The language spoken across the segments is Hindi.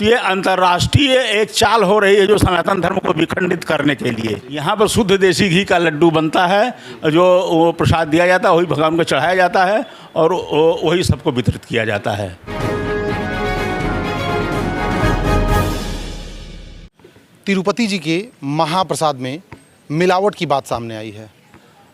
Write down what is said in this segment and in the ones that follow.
तो ये अंतर्राष्ट्रीय एक चाल हो रही है जो सनातन धर्म को विखंडित करने के लिए। यहाँ पर शुद्ध देसी घी का लड्डू बनता है, जो वो प्रसाद दिया जाता है वही भगवान को चढ़ाया जाता है और वही सबको वितरित किया जाता है। तिरुपति जी के महाप्रसाद में मिलावट की बात सामने आई है,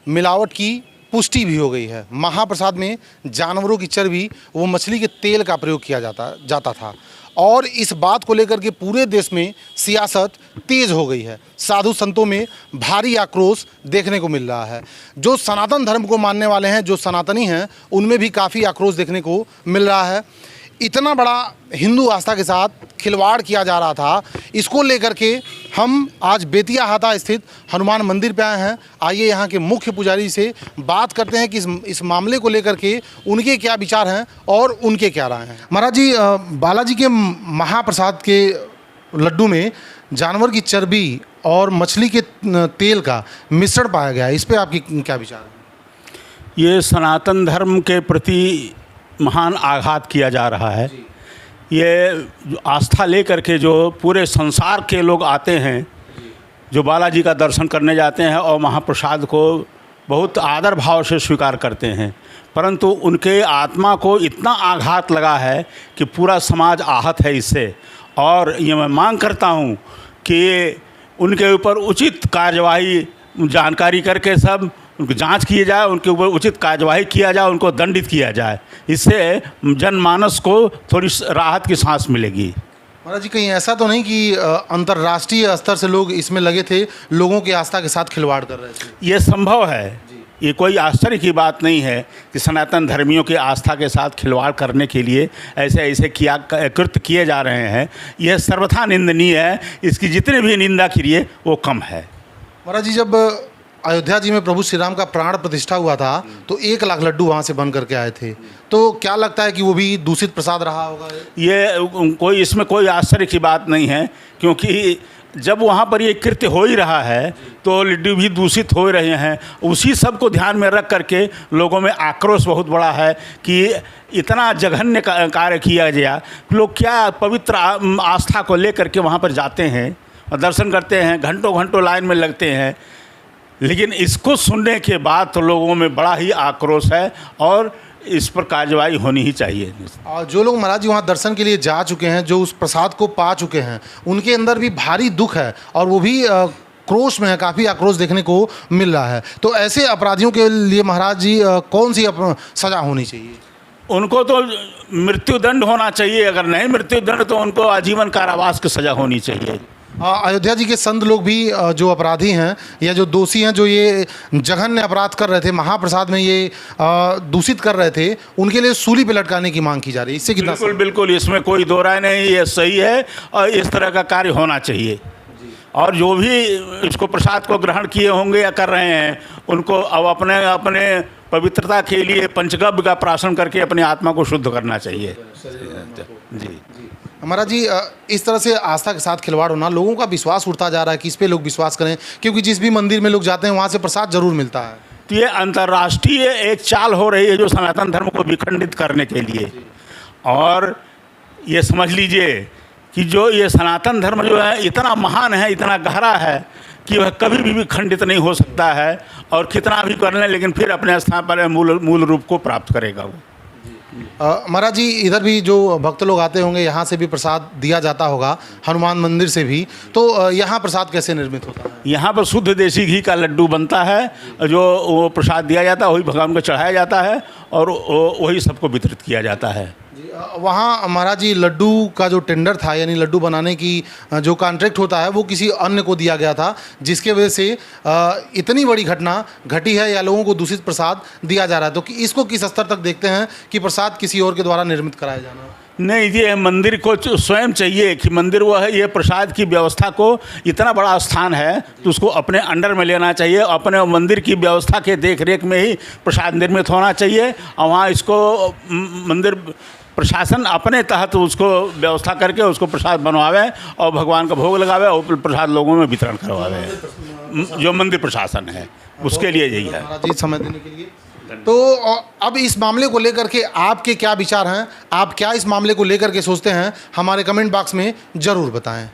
मिलावट की पुष्टि भी हो गई है। महाप्रसाद में जानवरों की चर्बी वो मछली के तेल का प्रयोग किया जाता था और इस बात को लेकर के पूरे देश में सियासत तेज हो गई है। साधु संतों में भारी आक्रोश देखने को मिल रहा है। जो सनातन धर्म को मानने वाले हैं, जो सनातनी हैं, उनमें भी काफ़ी आक्रोश देखने को मिल रहा है। इतना बड़ा हिंदू आस्था के साथ खिलवाड़ किया जा रहा था, इसको लेकर के हम आज बेतिया हाता स्थित हनुमान मंदिर पे आए हैं। आइए यहाँ के मुख्य पुजारी से बात करते हैं कि इस मामले को लेकर के उनके क्या विचार हैं और उनके क्या राय हैं। महाराज जी, बालाजी के महाप्रसाद के लड्डू में जानवर की चर्बी और मछली के तेल का मिश्रण पाया गया है, इस पर आपकी क्या विचार है? ये सनातन धर्म के प्रति महान आघात किया जा रहा है। ये आस्था लेकर के जो पूरे संसार के लोग आते हैं, जो बालाजी का दर्शन करने जाते हैं और महाप्रसाद को बहुत आदर भाव से स्वीकार करते हैं, परंतु उनके आत्मा को इतना आघात लगा है कि पूरा समाज आहत है इससे। और ये मैं मांग करता हूँ कि उनके ऊपर उचित कार्यवाही जानकारी करके सब उनको जांच किए जाए, उनके ऊपर उचित कार्यवाही किया जाए, उनको दंडित किया जाए। इससे जनमानस को थोड़ी राहत की सांस मिलेगी। महाराज जी, कहीं ऐसा तो नहीं कि अंतर्राष्ट्रीय स्तर से लोग इसमें लगे थे, लोगों की आस्था के साथ खिलवाड़ कर रहे थे? ये संभव है, ये कोई आश्चर्य की बात नहीं है कि सनातन धर्मियों की आस्था के साथ खिलवाड़ करने के लिए ऐसे कृत्य किए जा रहे हैं। यह सर्वथा निंदनीय है, इसकी जितनी भी निंदा करिए वो कम है। महाराज जी, जब अयोध्या जी में प्रभु श्री राम का प्राण प्रतिष्ठा हुआ था तो 1 लाख लड्डू वहाँ से बन करके आए थे, तो क्या लगता है कि वो भी दूषित प्रसाद रहा होगा? ये इसमें कोई आश्चर्य की बात नहीं है, क्योंकि जब वहाँ पर ये कृत्य हो ही रहा है तो लड्डू भी दूषित हो रहे हैं। उसी सब को ध्यान में रख करके लोगों में आक्रोश बहुत बड़ा है कि इतना जघन्य कार्य किया गया। लोग क्या पवित्र आस्था को लेकर के वहाँ पर जाते हैं और दर्शन करते हैं, घंटों घंटों लाइन में लगते हैं, लेकिन इसको सुनने के बाद तो लोगों में बड़ा ही आक्रोश है और इस पर कार्रवाई होनी ही चाहिए। और जो लोग महाराज जी वहाँ दर्शन के लिए जा चुके हैं, जो उस प्रसाद को पा चुके हैं, उनके अंदर भी भारी दुख है और वो भी क्रोश में है, काफ़ी आक्रोश देखने को मिल रहा है। तो ऐसे अपराधियों के लिए महाराज जी कौन सी सज़ा होनी चाहिए? उनको तो मृत्युदंड होना चाहिए, अगर नहीं मृत्युदंड तो उनको आजीवन कारावास की सज़ा होनी चाहिए। अयोध्या जी के संत लोग भी जो अपराधी हैं या जो दोषी हैं, जो ये जघन्य अपराध कर रहे थे, महाप्रसाद में ये दूषित कर रहे थे, उनके लिए सूली पे लटकाने की मांग की जा रही है। इससे कितना? बिल्कुल, इसमें कोई दो राय नहीं, ये सही है और इस तरह का कार्य होना चाहिए। और जो भी इसको प्रसाद को ग्रहण किए होंगे या कर रहे हैं, उनको अब अपने पवित्रता के लिए पंचगव्य का प्राशन करके अपनी आत्मा को शुद्ध करना चाहिए। जी महाराज जी, इस तरह से आस्था के साथ खिलवाड़ होना, लोगों का विश्वास उठता जा रहा है कि इस पे लोग विश्वास करें, क्योंकि जिस भी मंदिर में लोग जाते हैं वहाँ से प्रसाद जरूर मिलता है। तो ये अंतर्राष्ट्रीय एक चाल हो रही है जो सनातन धर्म को विखंडित करने के लिए। और ये समझ लीजिए कि जो ये सनातन धर्म जो है इतना महान है, इतना गहरा है कि वह कभी भी खंडित नहीं हो सकता है, और कितना भी कर लें लेकिन फिर अपने स्थान पर मूल रूप को प्राप्त करेगा वो। महाराज जी, इधर भी जो भक्त लोग आते होंगे, यहाँ से भी प्रसाद दिया जाता होगा, हनुमान मंदिर से भी, तो यहाँ प्रसाद कैसे निर्मित होता है? यहाँ पर शुद्ध देसी घी का लड्डू बनता है, जो वो प्रसाद दिया जाता है वही भगवान को चढ़ाया जाता है और वही सबको वितरित किया जाता है। वहाँ महाराज जी लड्डू का जो टेंडर था, यानी लड्डू बनाने की जो कॉन्ट्रैक्ट होता है, वो किसी अन्य को दिया गया था, जिसके वजह से इतनी बड़ी घटना घटी है या लोगों को दूषित प्रसाद दिया जा रहा है। तो इसको किस स्तर तक देखते हैं कि प्रसाद किसी और के द्वारा निर्मित कराया जाना? नहीं, ये मंदिर को स्वयं चाहिए कि मंदिर वो है, ये प्रसाद की व्यवस्था को इतना बड़ा स्थान है तो उसको अपने अंडर में लेना चाहिए। अपने मंदिर की व्यवस्था के देख रेख में ही प्रसाद निर्मित होना चाहिए और वहाँ इसको मंदिर प्रशासन अपने तहत उसको व्यवस्था करके उसको प्रसाद बनवावे और भगवान का भोग लगावे और प्रसाद लोगों में वितरण करवावे। जो मंदिर प्रशासन है उसके लिए यही है। महाराज जी, समय देने के लिए तो अब इस मामले को लेकर के आपके क्या विचार हैं, आप क्या इस मामले को लेकर के सोचते हैं, हमारे कमेंट बॉक्स में ज़रूर बताएं।